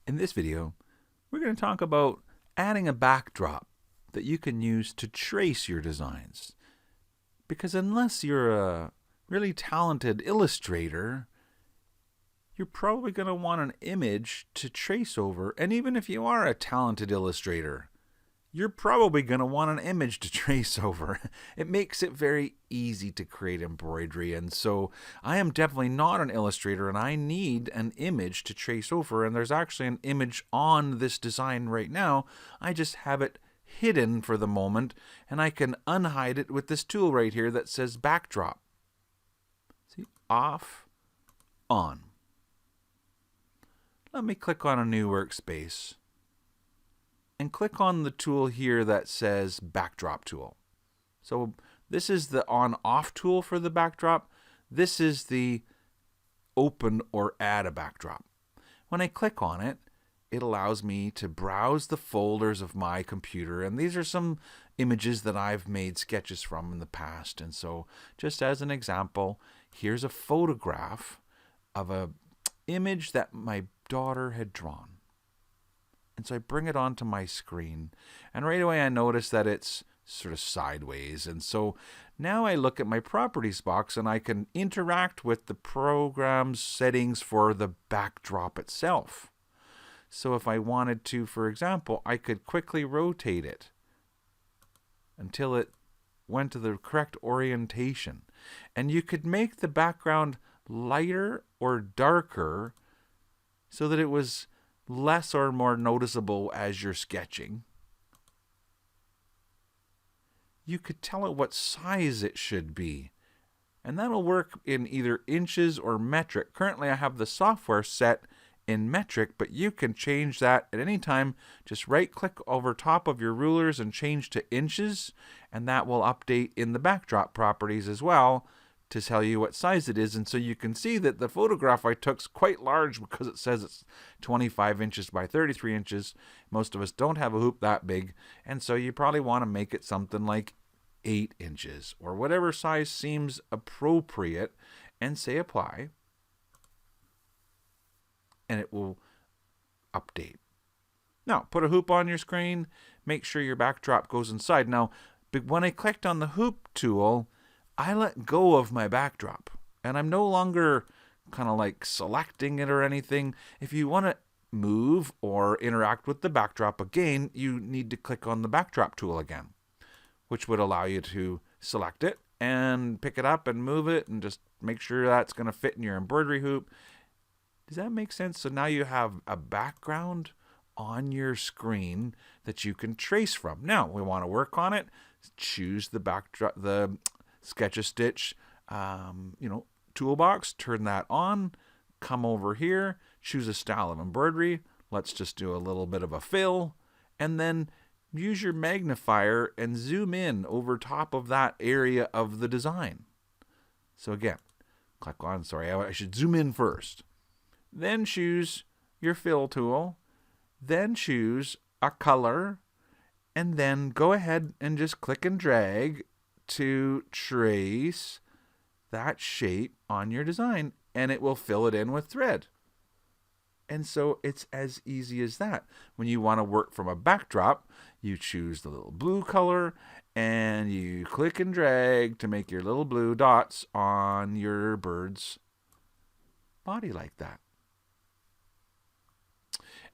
In this video, we're going to talk about adding a backdrop that you can use to trace your designs. Because unless you're a really talented illustrator, you're probably going to want an image to trace over. And even if you are a talented illustrator, you're probably going to want an image to trace over. It makes it very easy to create embroidery. And so I am definitely not an illustrator and I need an image to trace over. And there's actually an image on this design right now. I just have it hidden for the moment and I can unhide it with this tool right here that says backdrop. See, off, on. Let me click on a new workspace and click on the tool here that says backdrop tool. So this is the on-off tool for the backdrop. This is the open or add a backdrop. When I click on it, it allows me to browse the folders of my computer, and these are some images that I've made sketches from in the past. And so just as an example, here's a photograph of an image that my daughter had drawn. And so I bring it onto my screen, and right away I notice that it's sort of sideways. And so now I look at my properties box and I can interact with the program's settings for the backdrop itself. So if I wanted to, for example, I could quickly rotate it until it went to the correct orientation. And you could make the background lighter or darker so that it was less or more noticeable as you're sketching. You could tell it what size it should be, and that'll work in either inches or metric. Currently I have the software set in metric, but you can change that at any time. Just right click over top of your rulers and change to inches, and that will update in the backdrop properties as well to tell you what size it is. And so you can see that the photograph I took is quite large because it says it's 25 inches by 33 inches. Most of us don't have a hoop that big, and so you probably want to make it something like 8 inches or whatever size seems appropriate, and say apply, and it will update. Now put a hoop on your screen, make sure your backdrop goes inside. Now when I clicked on the hoop tool, I let go of my backdrop, and I'm no longer kind of like selecting it or anything. If you want to move or interact with the backdrop again, you need to click on the backdrop tool again, which would allow you to select it and pick it up and move it and just make sure that's going to fit in your embroidery hoop. Does that make sense? So now you have a background on your screen that you can trace from. Now we want to work on it. Choose the backdrop, the Sketch-A-Stitch toolbox, turn that on, come over here, choose a style of embroidery. Let's just do a little bit of a fill, and then use your magnifier and zoom in over top of that area of the design. So again, click on, I should zoom in first. Then choose your fill tool, then choose a color, and then go ahead and just click and drag to trace that shape on your design, and it will fill it in with thread. And so it's as easy as that. When you want to work from a backdrop, you choose the little blue color and you click and drag to make your little blue dots on your bird's body like that.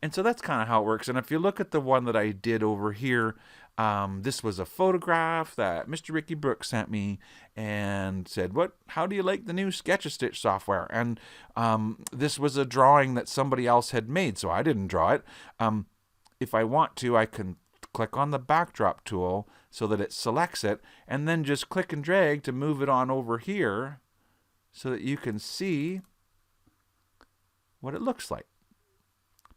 And so that's kind of how it works. And if you look at the one that I did over here, this was a photograph that Mr. Ricky Brooks sent me and said, how do you like the new Sketch-A-Stitch software? And this was a drawing that somebody else had made, so I didn't draw it. If I want to, I can click on the backdrop tool so that it selects it, and then just click and drag to move it on over here so that you can see what it looks like.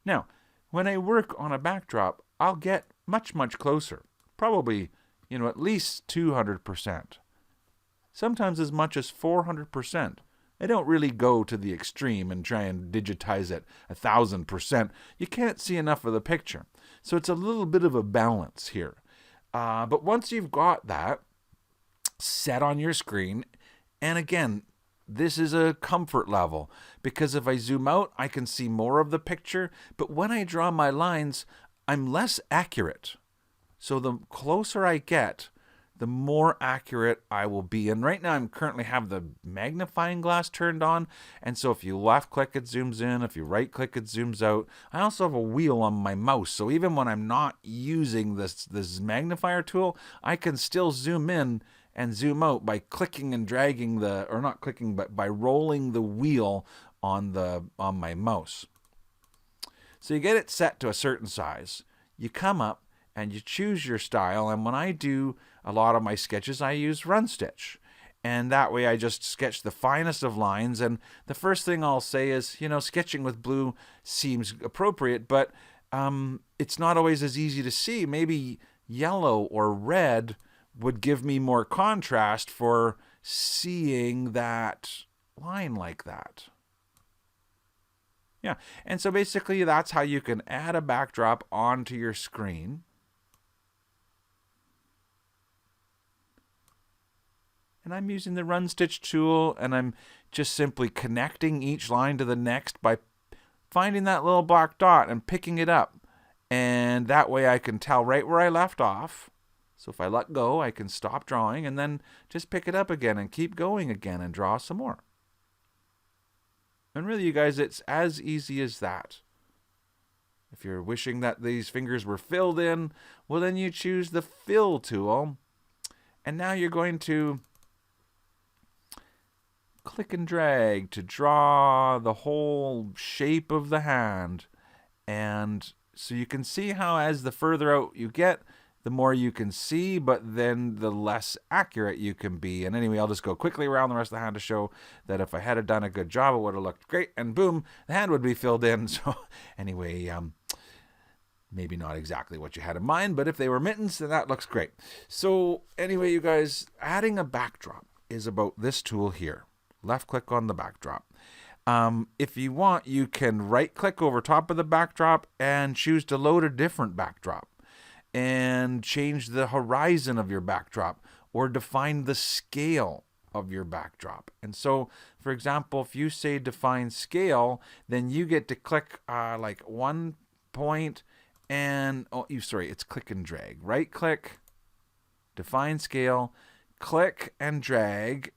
Now, when I work on a backdrop, I'll get much, much closer. Probably, at least 200%. Sometimes as much as 400%. I don't really go to the extreme and try and digitize it 1,000%. You can't see enough of the picture. So it's a little bit of a balance here. But once you've got that set on your screen, and again, this is a comfort level, because if I zoom out, I can see more of the picture, but when I draw my lines, I'm less accurate. So the closer I get, the more accurate I will be. And right now I'm currently have the magnifying glass turned on. And so if you left click, it zooms in. If you right click, it zooms out. I also have a wheel on my mouse. So even when I'm not using this magnifier tool, I can still zoom in and zoom out by clicking and dragging or not clicking, but by rolling the wheel on my mouse. So you get it set to a certain size. You come up and you choose your style. And when I do a lot of my sketches, I use run stitch. And that way I just sketch the finest of lines. And the first thing I'll say is, sketching with blue seems appropriate, but it's not always as easy to see. Maybe yellow or red would give me more contrast for seeing that line like that. Yeah, and so basically that's how you can add a backdrop onto your screen. And I'm using the run stitch tool, and I'm just simply connecting each line to the next by finding that little black dot and picking it up. And that way I can tell right where I left off. So if I let go, I can stop drawing and then just pick it up again and keep going again and draw some more. And really, you guys, it's as easy as that. If you're wishing that these fingers were filled in, well, then you choose the fill tool. And now you're going to click and drag to draw the whole shape of the hand. And so you can see how as the further out you get, the more you can see, but then the less accurate you can be. And anyway, I'll just go quickly around the rest of the hand to show that if I had done a good job, it would have looked great. And boom, the hand would be filled in. So anyway, maybe not exactly what you had in mind, but if they were mittens, then that looks great. So anyway, you guys, adding a backdrop is about this tool here. Left click on the backdrop. If you want, you can right click over top of the backdrop and choose to load a different backdrop and change the horizon of your backdrop or define the scale of your backdrop. And so, for example, if you say define scale, then you get to click like 1 point and, it's click and drag. Right click, define scale, click and drag,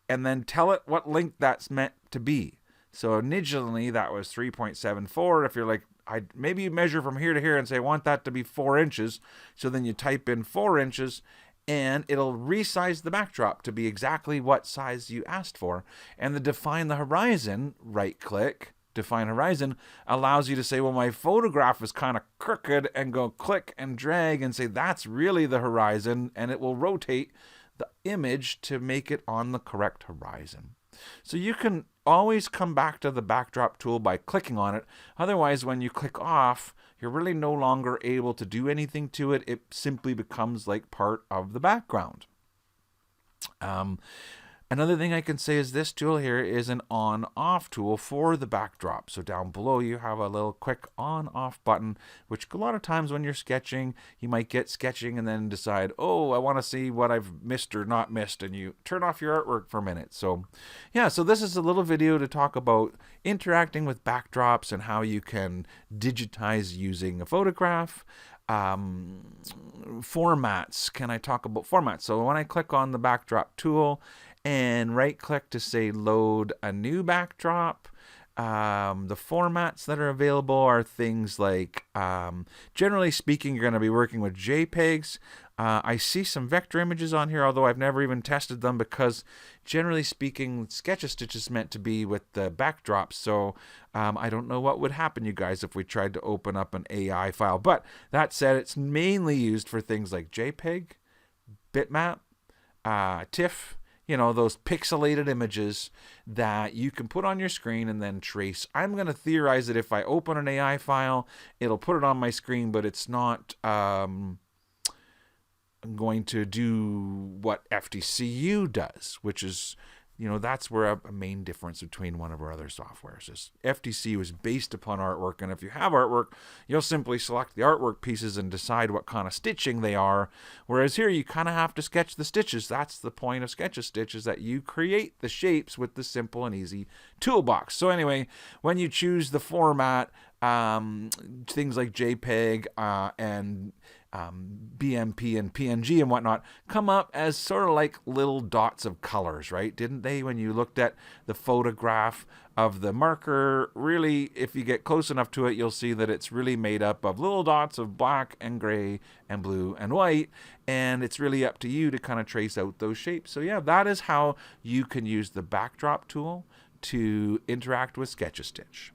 and then tell it what length that's meant to be. So originally that was 3.74. If you're like, maybe you measure from here to here and say, I want that to be 4 inches. So then you type in 4 inches and it'll resize the backdrop to be exactly what size you asked for. And the define the horizon, right click, define horizon, allows you to say, well, my photograph is kind of crooked, and go click and drag and say, that's really the horizon. And it will rotate the image to make it on the correct horizon. So you can always come back to the backdrop tool by clicking on it. Otherwise, when you click off, you're really no longer able to do anything to it. It simply becomes like part of the background. Another thing I can say is this tool here is an on-off tool for the backdrop. So down below you have a little quick on-off button, which a lot of times when you're sketching, you might get sketching and then decide, oh, I want to see what I've missed or not missed, and you turn off your artwork for a minute. So yeah, so this is a little video to talk about interacting with backdrops and how you can digitize using a photograph. Formats. Can I talk about formats? So when I click on the backdrop tool and right click to say load a new backdrop, the formats that are available are things like, generally speaking, you're going to be working with JPEGs. I see some vector images on here, although I've never even tested them because generally speaking, Sketch-A-Stitch is meant to be with the backdrops. So I don't know what would happen, you guys, if we tried to open up an AI file. But that said, it's mainly used for things like JPEG, bitmap, TIFF, those pixelated images that you can put on your screen and then trace. I'm going to theorize that if I open an AI file, it'll put it on my screen, but it's not going to do what FTCU does, which is that's where a main difference between one of our other softwares is. FTC was based upon artwork, and if you have artwork, you'll simply select the artwork pieces and decide what kind of stitching they are, whereas here you kind of have to sketch the stitches. That's the point of Sketch-A-Stitch, is that you create the shapes with the simple and easy toolbox. So anyway, when you choose the format, things like JPEG and BMP and PNG and whatnot come up as sort of like little dots of colors, right? Didn't they? When you looked at the photograph of the marker, really, if you get close enough to it, you'll see that it's really made up of little dots of black and gray and blue and white, and it's really up to you to kind of trace out those shapes. So yeah, that is how you can use the backdrop tool to interact with Sketch-A-Stitch.